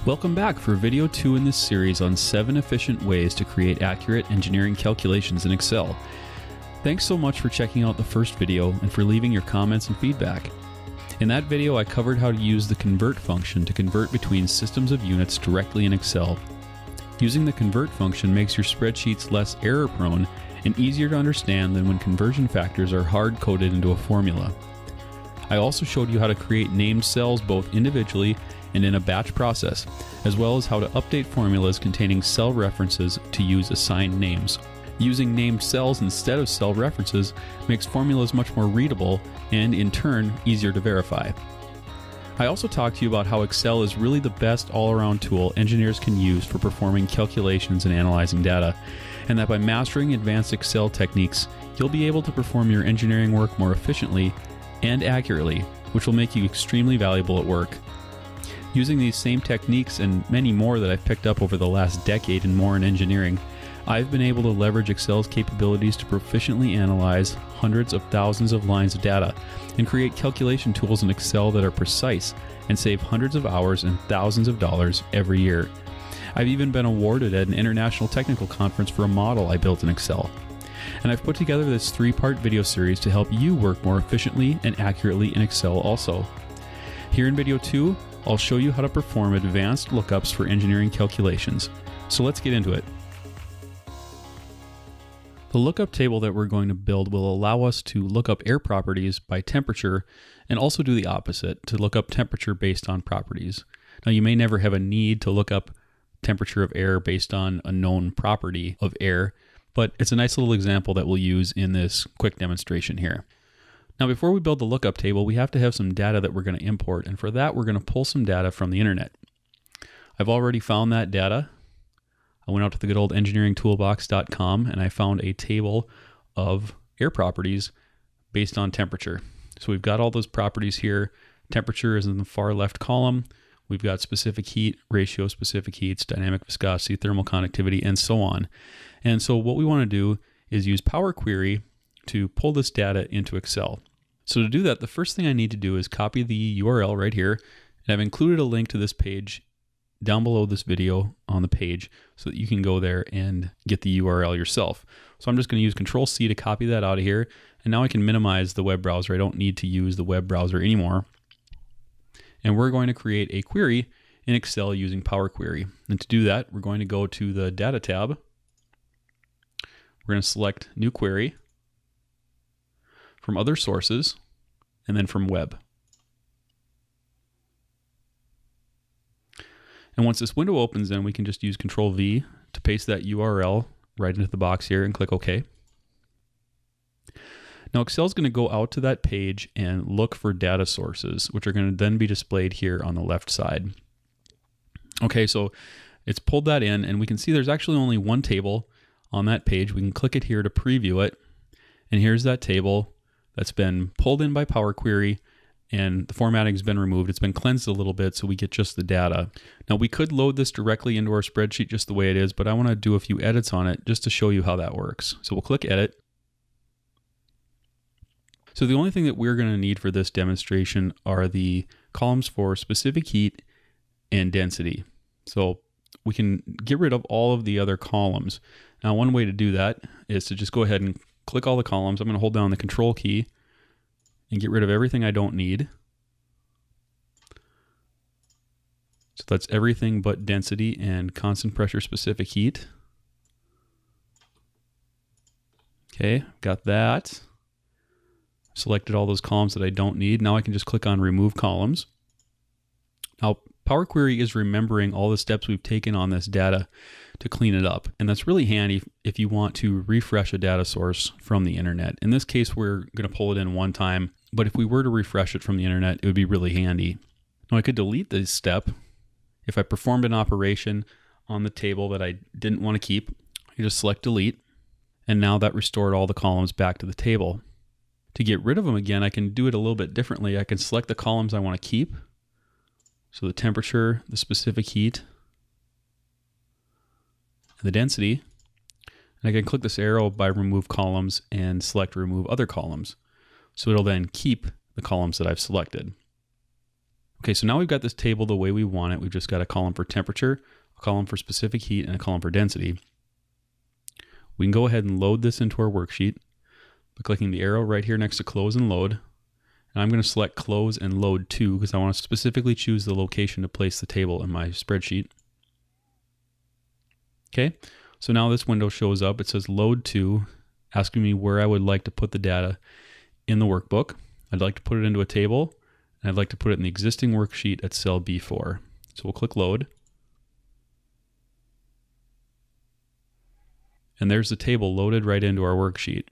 Welcome back for video 2 in this series on 7 efficient ways to create accurate engineering calculations in Excel. Thanks so much for checking out the first video and for leaving your comments and feedback. In that video, I covered how to use the convert function to convert between systems of units directly in Excel. Using the convert function makes your spreadsheets less error prone and easier to understand than when conversion factors are hard-coded into a formula. I also showed you how to create named cells both individually and in a batch process, as well as how to update formulas containing cell references to use assigned names. Using named cells instead of cell references makes formulas much more readable and, in turn, easier to verify. I also talked to you about how Excel is really the best all-around tool engineers can use for performing calculations and analyzing data, and that by mastering advanced Excel techniques, you'll be able to perform your engineering work more efficiently and accurately, which will make you extremely valuable at work. Using these same techniques and many more that I've picked up over the last decade and more in engineering, I've been able to leverage Excel's capabilities to proficiently analyze hundreds of thousands of lines of data and create calculation tools in Excel that are precise and save hundreds of hours and thousands of dollars every year. I've even been awarded at an international technical conference for a model I built in Excel. And I've put together this 3-part video series to help you work more efficiently and accurately in Excel also. Here in video 2, I'll show you how to perform advanced lookups for engineering calculations. So let's get into it. The lookup table that we're going to build will allow us to look up air properties by temperature and also do the opposite, to look up temperature based on properties. Now, you may never have a need to look up temperature of air based on a known property of air, but it's a nice little example that we'll use in this quick demonstration here. Now, before we build the lookup table, we have to have some data that we're going to import, and for that, we're going to pull some data from the internet. I've already found that data. I went out to the good old engineeringtoolbox.com and I found a table of air properties based on temperature. So we've got all those properties here. Temperature is in the far left column. We've got specific heat, ratio specific heats, dynamic viscosity, thermal conductivity, and so on. And so what we want to do is use Power Query to pull this data into Excel. So to do that, the first thing I need to do is copy the URL right here. And I've included a link to this page down below this video on the page so that you can go there and get the URL yourself. So I'm just going to use Control-C to copy that out of here. And now I can minimize the web browser. I don't need to use the web browser anymore. And we're going to create a query in Excel using Power Query. And to do that, we're going to go to the Data tab. We're going to select New Query from Other Sources, and then from Web. And once this window opens, then we can just use Control-V to paste that URL right into the box here and click OK. Now Excel is going to go out to that page and look for data sources, which are going to then be displayed here on the left side. Okay, so it's pulled that in, and we can see there's actually only one table on that page. We can click it here to preview it, and here's that table that's been pulled in by Power Query, and the formatting has been removed. It's been cleansed a little bit so we get just the data. Now we could load this directly into our spreadsheet just the way it is, but I want to do a few edits on it just to show you how that works. So we'll click Edit. So the only thing that we're going to need for this demonstration are the columns for specific heat and density. So we can get rid of all of the other columns. Now one way to do that is to just go ahead and click all the columns. I'm going to hold down the Control key and get rid of everything I don't need. So that's everything but density and constant pressure specific heat. Okay, got that. Selected all those columns that I don't need. Now I can just click on Remove Columns. Now Power Query is remembering all the steps we've taken on this data to clean it up. And that's really handy if you want to refresh a data source from the internet. In this case, we're going to pull it in one time, but if we were to refresh it from the internet, it would be really handy. Now I could delete this step. If I performed an operation on the table that I didn't want to keep, I just select Delete. And now that restored all the columns back to the table. To get rid of them again, I can do it a little bit differently. I can select the columns I want to keep. So the temperature, the specific heat, and the density. And I can click this arrow by Remove Columns and select Remove Other Columns. So it'll then keep the columns that I've selected. Okay, so now we've got this table the way we want it. We've just got a column for temperature, a column for specific heat, and a column for density. We can go ahead and load this into our worksheet by clicking the arrow right here next to close and load. And I'm going to select close and load to because I want to specifically choose the location to place the table in my spreadsheet. Okay, so now this window shows up. It says load to, asking me where I would like to put the data in the workbook. I'd like to put it into a table, and I'd like to put it in the existing worksheet at cell B4. So we'll click load. And there's the table loaded right into our worksheet.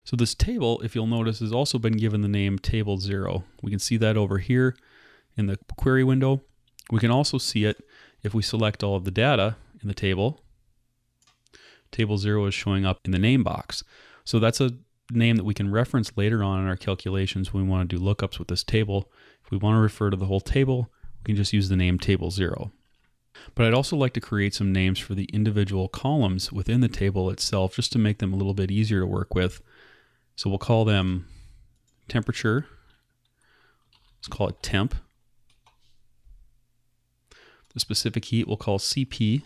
So this table, if you'll notice, has also been given the name table 0. We can see that over here in the query window. We can also see it if we select all of the data in the table. Table 0 is showing up in the name box. So that's a name that we can reference later on in our calculations when we want to do lookups with this table. If we want to refer to the whole table, we can just use the name table 0. But I'd also like to create some names for the individual columns within the table itself just to make them a little bit easier to work with. So we'll call them temperature. Let's call it temp. The specific heat we'll call CP.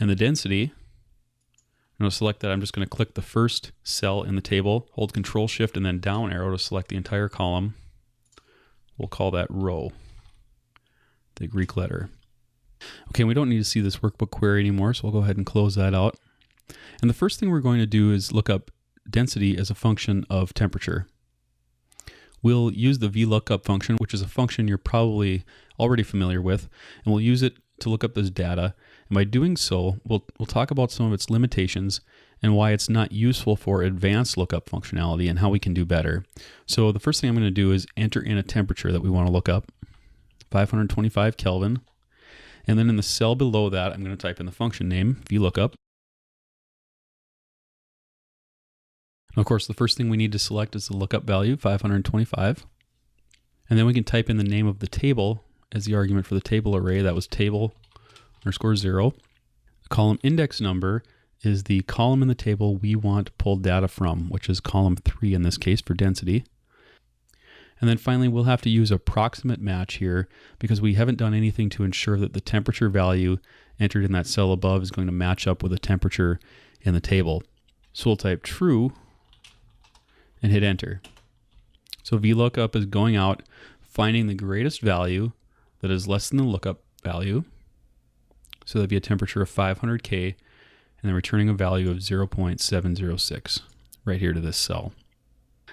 And the density, I'm going to select that. I'm just going to click the first cell in the table, hold Control Shift and then down arrow to select the entire column. We'll call that row, the Greek letter. Okay, we don't need to see this workbook query anymore, so we'll go ahead and close that out. And the first thing we're going to do is look up density as a function of temperature. We'll use the VLOOKUP function, which is a function you're probably already familiar with, and we'll use it to look up this data. And by doing so, we'll talk about some of its limitations and why it's not useful for advanced lookup functionality and how we can do better. So the first thing I'm going to do is enter in a temperature that we want to look up, 525 Kelvin. And then in the cell below that, I'm going to type in the function name, VLOOKUP. And of course, the first thing we need to select is the lookup value, 525. And then we can type in the name of the table as the argument for the table array. That was table _ 0. The column index number is the column in the table we want pulled data from, which is column 3 in this case for density. And then finally, we'll have to use approximate match here because we haven't done anything to ensure that the temperature value entered in that cell above is going to match up with the temperature in the table. So we'll type true and hit enter. So VLOOKUP is going out, finding the greatest value that is less than the lookup value. So that'd be a temperature of 500 K and then returning a value of 0.706 right here to this cell.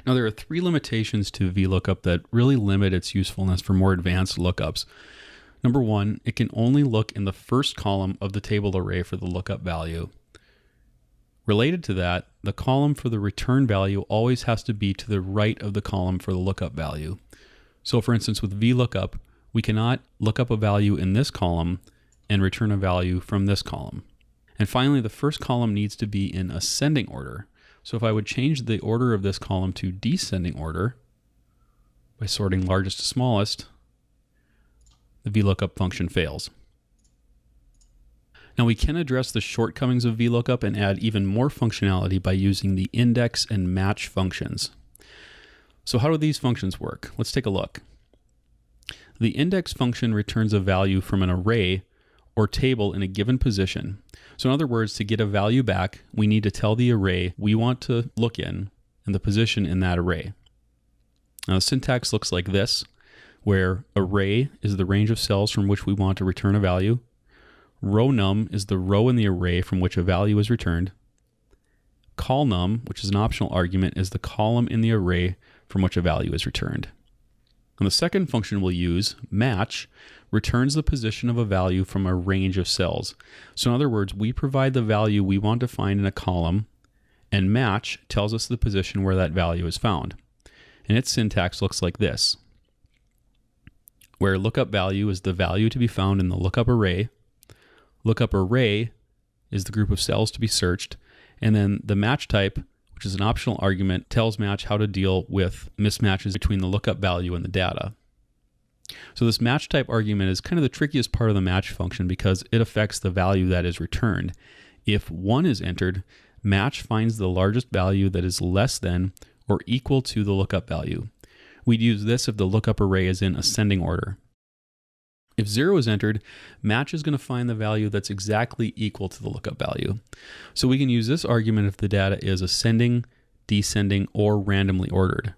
Now there are 3 limitations to VLOOKUP that really limit its usefulness for more advanced lookups. Number 1, it can only look in the first column of the table array for the lookup value. Related to that, the column for the return value always has to be to the right of the column for the lookup value. So for instance, with VLOOKUP, we cannot look up a value in this column and return a value from this column. And finally, the first column needs to be in ascending order. So if I would change the order of this column to descending order by sorting largest to smallest, the VLOOKUP function fails. Now we can address the shortcomings of VLOOKUP and add even more functionality by using the index and match functions. So how do these functions work? Let's take a look. The index function returns a value from an array or table in a given position. So in other words, to get a value back, we need to tell the array we want to look in and the position in that array. Now the syntax looks like this, where array is the range of cells from which we want to return a value. Row num is the row in the array from which a value is returned. Col num, which is an optional argument, is the column in the array from which a value is returned. And the second function we'll use, match, returns the position of a value from a range of cells. So in other words, we provide the value we want to find in a column, and match tells us the position where that value is found. And its syntax looks like this, where lookup value is the value to be found in the lookup array. Lookup array is the group of cells to be searched, and then the match type, which is an optional argument, tells match how to deal with mismatches between the lookup value and the data. So this match type argument is kind of the trickiest part of the match function because it affects the value that is returned. If 1 is entered, match finds the largest value that is less than or equal to the lookup value. We'd use this if the lookup array is in ascending order. If 0 is entered, match is going to find the value that's exactly equal to the lookup value. So we can use this argument if the data is ascending, descending, or randomly ordered.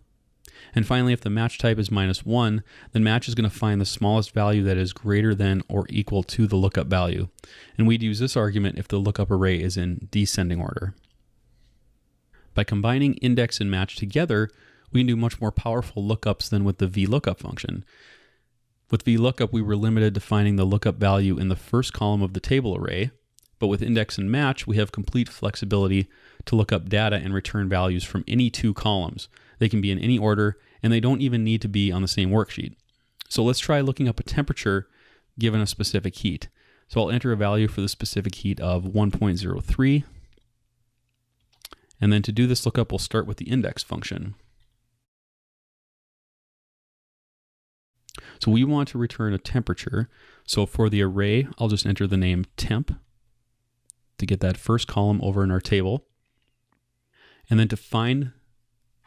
And finally, if the match type is -1, then match is going to find the smallest value that is greater than or equal to the lookup value. And we'd use this argument if the lookup array is in descending order. By combining index and match together, we can do much more powerful lookups than with the VLOOKUP function. With VLOOKUP, we were limited to finding the lookup value in the first column of the table array, but with index and match, we have complete flexibility to look up data and return values from any two columns. They can be in any order, and they don't even need to be on the same worksheet. So let's try looking up a temperature given a specific heat. So I'll enter a value for the specific heat of 1.03. And then to do this lookup, we'll start with the index function. So we want to return a temperature. So for the array, I'll just enter the name temp to get that first column over in our table. And then to find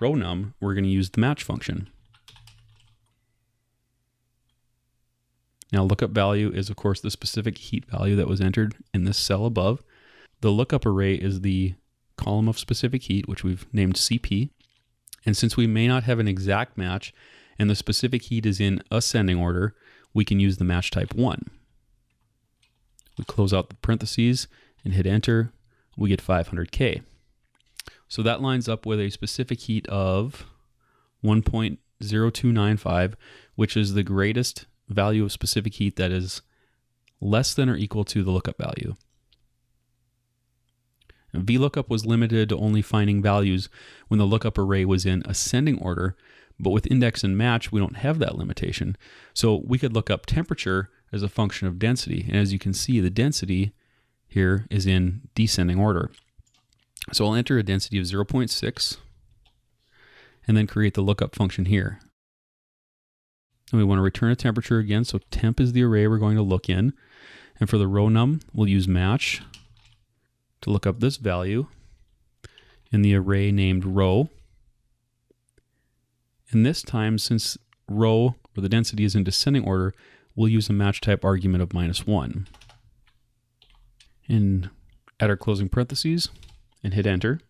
row num, we're going to use the match function. Now lookup value is of course the specific heat value that was entered in this cell above. The lookup array is the column of specific heat, which we've named CP. And since we may not have an exact match and the specific heat is in ascending order, we can use the match type 1. We close out the parentheses and hit enter. We get 500K. So that lines up with a specific heat of 1.0295, which is the greatest value of specific heat that is less than or equal to the lookup value. And VLOOKUP was limited to only finding values when the lookup array was in ascending order, but with index and match, we don't have that limitation. So we could look up temperature as a function of density. And as you can see, the density here is in descending order. So I'll enter a density of 0.6 and then create the lookup function here. And we want to return a temperature again. So temp is the array we're going to look in. And for the row num, we'll use match to look up this value in the array named row. And this time, since row, or the density is in descending order, we'll use a match type argument of -1. And add our closing parentheses and hit enter.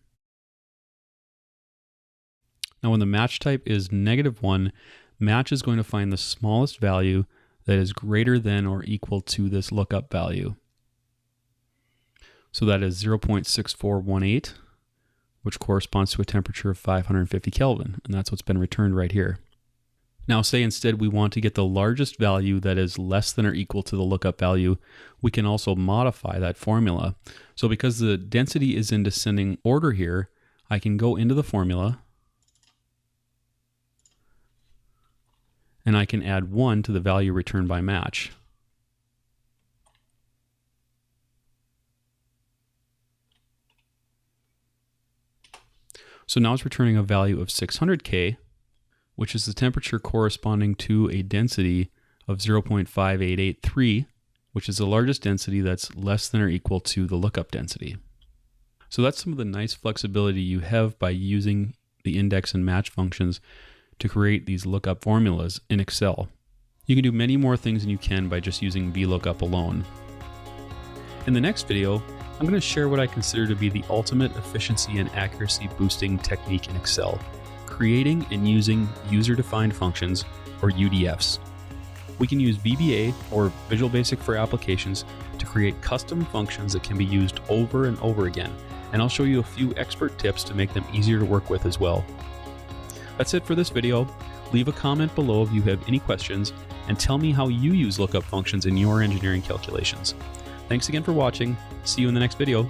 Now when the match type is -1, match is going to find the smallest value that is greater than or equal to this lookup value. So that is 0.6418. which corresponds to a temperature of 550 Kelvin, and that's what's been returned right here. Now say instead we want to get the largest value that is less than or equal to the lookup value, we can also modify that formula. So because the density is in descending order here, I can go into the formula and I can add 1 to the value returned by match. So now it's returning a value of 600K, which is the temperature corresponding to a density of 0.5883, which is the largest density that's less than or equal to the lookup density. So that's some of the nice flexibility you have by using the index and match functions to create these lookup formulas in Excel. You can do many more things than you can by just using VLOOKUP alone. In the next video, I'm going to share what I consider to be the ultimate efficiency and accuracy boosting technique in Excel, creating and using user-defined functions, or UDFs. We can use VBA, or Visual Basic for Applications, to create custom functions that can be used over and over again, and I'll show you a few expert tips to make them easier to work with as well. That's it for this video. Leave a comment below if you have any questions, and tell me how you use lookup functions in your engineering calculations. Thanks again for watching. See you in the next video.